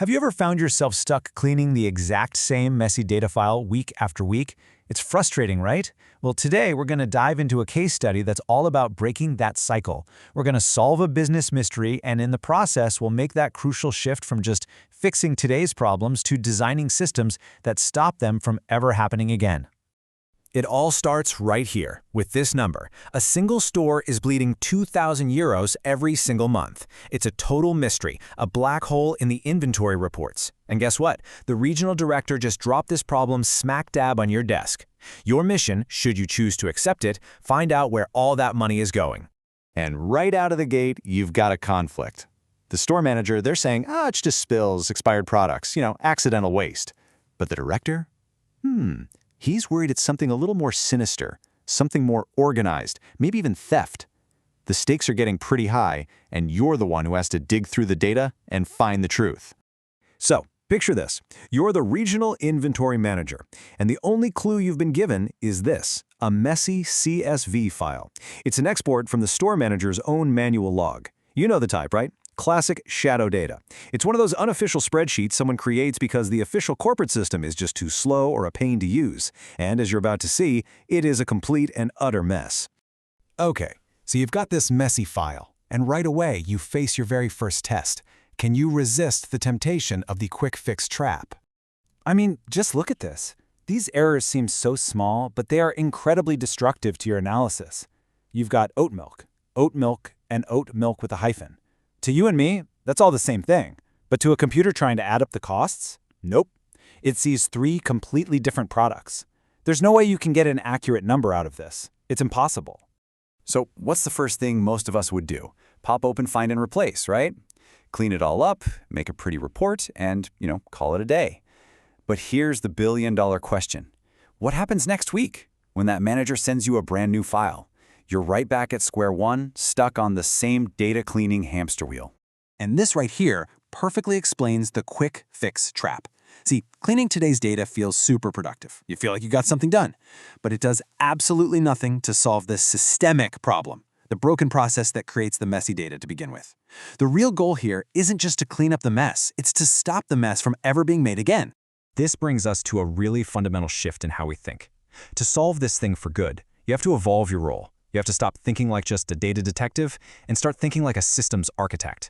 Have you ever found yourself stuck cleaning the exact same messy data file week after week? It's frustrating, right? Well, today we're going to dive into a case study that's all about breaking that cycle. We're going to solve a business mystery, and in the process, we'll make that crucial shift from just fixing today's problems to designing systems that stop them from ever happening again. It all starts right here, with this number. A single store is bleeding 2,000 euros every single month. It's a total mystery, a black hole in the inventory reports. And guess what? The regional director just dropped this problem smack dab on your desk. Your mission, should you choose to accept it, find out where all that money is going. And right out of the gate, you've got a conflict. The store manager, they're saying, it's just spills, expired products, accidental waste. But the director? He's worried it's something a little more sinister, something more organized, maybe even theft. The stakes are getting pretty high, and you're the one who has to dig through the data and find the truth. So, picture this. You're the regional inventory manager, and the only clue you've been given is this, a messy CSV file. It's an export from the store manager's own manual log. You know the type, right? Classic shadow data. It's one of those unofficial spreadsheets someone creates because the official corporate system is just too slow or a pain to use. And as you're about to see, it is a complete and utter mess. Okay, so you've got this messy file, and right away you face your very first test. Can you resist the temptation of the quick fix trap? I mean, just look at this. These errors seem so small, but they are incredibly destructive to your analysis. You've got oat milk, and oat milk with a hyphen. To you and me, that's all the same thing. But to a computer trying to add up the costs? Nope. It sees three completely different products. There's no way you can get an accurate number out of this. It's impossible. So what's the first thing most of us would do? Pop open, find, and replace, right? Clean it all up, make a pretty report, and, call it a day. But here's the billion-dollar question. What happens next week when that manager sends you a brand new file? You're right back at square one, stuck on the same data cleaning hamster wheel. And this right here perfectly explains the quick fix trap. See, cleaning today's data feels super productive. You feel like you got something done. But it does absolutely nothing to solve this systemic problem, the broken process that creates the messy data to begin with. The real goal here isn't just to clean up the mess, it's to stop the mess from ever being made again. This brings us to a really fundamental shift in how we think. To solve this thing for good, you have to evolve your role. You have to stop thinking like just a data detective and start thinking like a systems architect.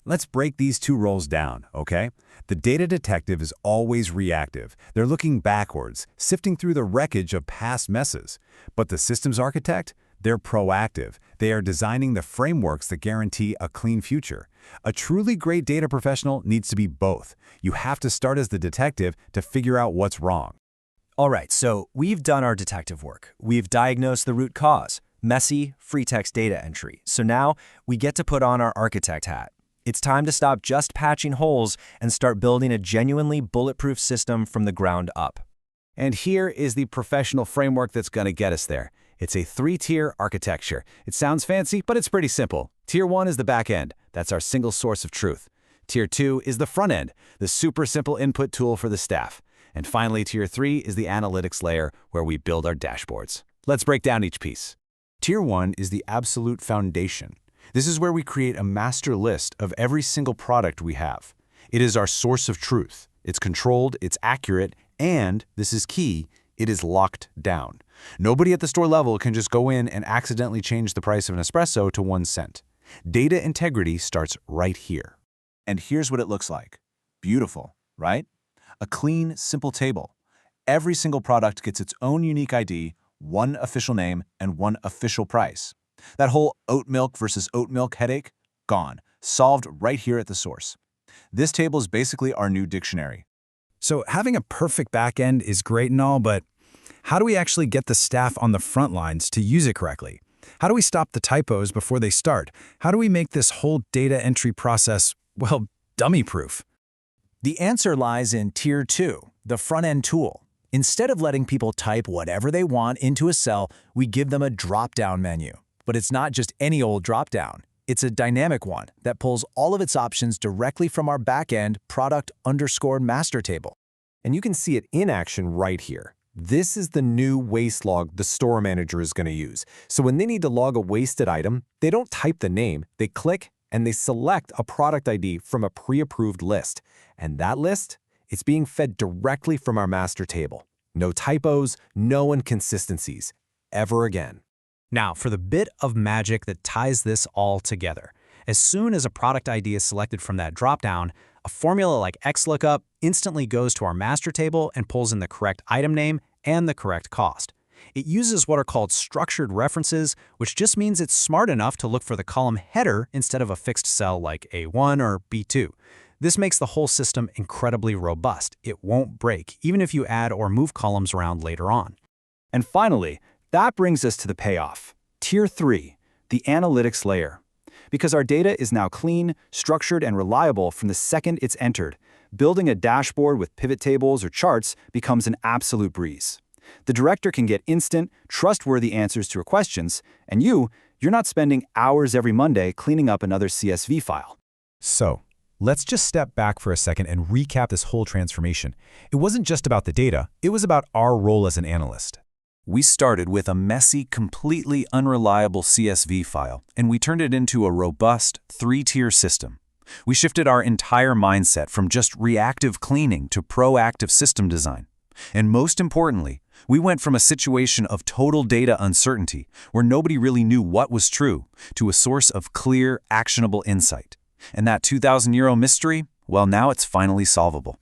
Let's break these two roles down, okay? The data detective is always reactive. They're looking backwards, sifting through the wreckage of past messes. But the systems architect? They're proactive. They are designing the frameworks that guarantee a clean future. A truly great data professional needs to be both. You have to start as the detective to figure out what's wrong. All right, so we've done our detective work. We've diagnosed the root cause. Messy, free text data entry. So now we get to put on our architect hat. It's time to stop just patching holes and start building a genuinely bulletproof system from the ground up. And here is the professional framework that's going to get us there. It's a three-tier architecture. It sounds fancy, but it's pretty simple. Tier 1 is the back end. That's our single source of truth. Tier 2 is the front end, the super simple input tool for the staff. And finally, Tier 3 is the analytics layer where we build our dashboards. Let's break down each piece. Tier 1 is the absolute foundation. This is where we create a master list of every single product we have. It is our source of truth. It's controlled, it's accurate, and, this is key, it is locked down. Nobody at the store level can just go in and accidentally change the price of an espresso to 1 cent. Data integrity starts right here. And here's what it looks like. Beautiful, right? A clean, simple table. Every single product gets its own unique ID, one official name, and one official price. That whole oat milk versus oat milk headache, gone. Solved right here at the source. This table is basically our new dictionary. So having a perfect backend is great and all, but how do we actually get the staff on the front lines to use it correctly? How do we stop the typos before they start? How do we make this whole data entry process, dummy-proof? The answer lies in Tier 2, the front-end tool. Instead of letting people type whatever they want into a cell, we give them a drop-down menu. But it's not just any old drop-down. It's a dynamic one that pulls all of its options directly from our back-end product_master table. And you can see it in action right here. This is the new waste log the store manager is going to use. So when they need to log a wasted item, they don't type the name, they click and they select a product ID from a pre-approved list. And that list, it's being fed directly from our master table. No typos, no inconsistencies, ever again. Now, for the bit of magic that ties this all together. As soon as a product ID is selected from that dropdown, a formula like XLOOKUP instantly goes to our master table and pulls in the correct item name and the correct cost. It uses what are called structured references, which just means it's smart enough to look for the column header instead of a fixed cell like A1 or B2. This makes the whole system incredibly robust. It won't break, even if you add or move columns around later on. And finally, that brings us to the payoff. Tier 3, the analytics layer. Because our data is now clean, structured, and reliable from the second it's entered, building a dashboard with pivot tables or charts becomes an absolute breeze. The director can get instant, trustworthy answers to her questions, and you're not spending hours every Monday cleaning up another CSV file. So, let's just step back for a second and recap this whole transformation. It wasn't just about the data, it was about our role as an analyst. We started with a messy, completely unreliable CSV file, and we turned it into a robust, 3-tier system. We shifted our entire mindset from just reactive cleaning to proactive system design. And most importantly, we went from a situation of total data uncertainty, where nobody really knew what was true, to a source of clear, actionable insight. And that 2,000 euro mystery, well, now it's finally solvable.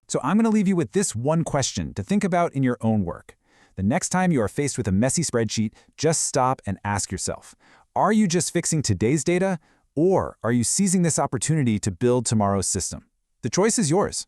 So I'm going to leave you with this one question to think about in your own work. The next time you are faced with a messy spreadsheet, just stop and ask yourself, are you just fixing today's data, or are you seizing this opportunity to build tomorrow's system? The choice is yours.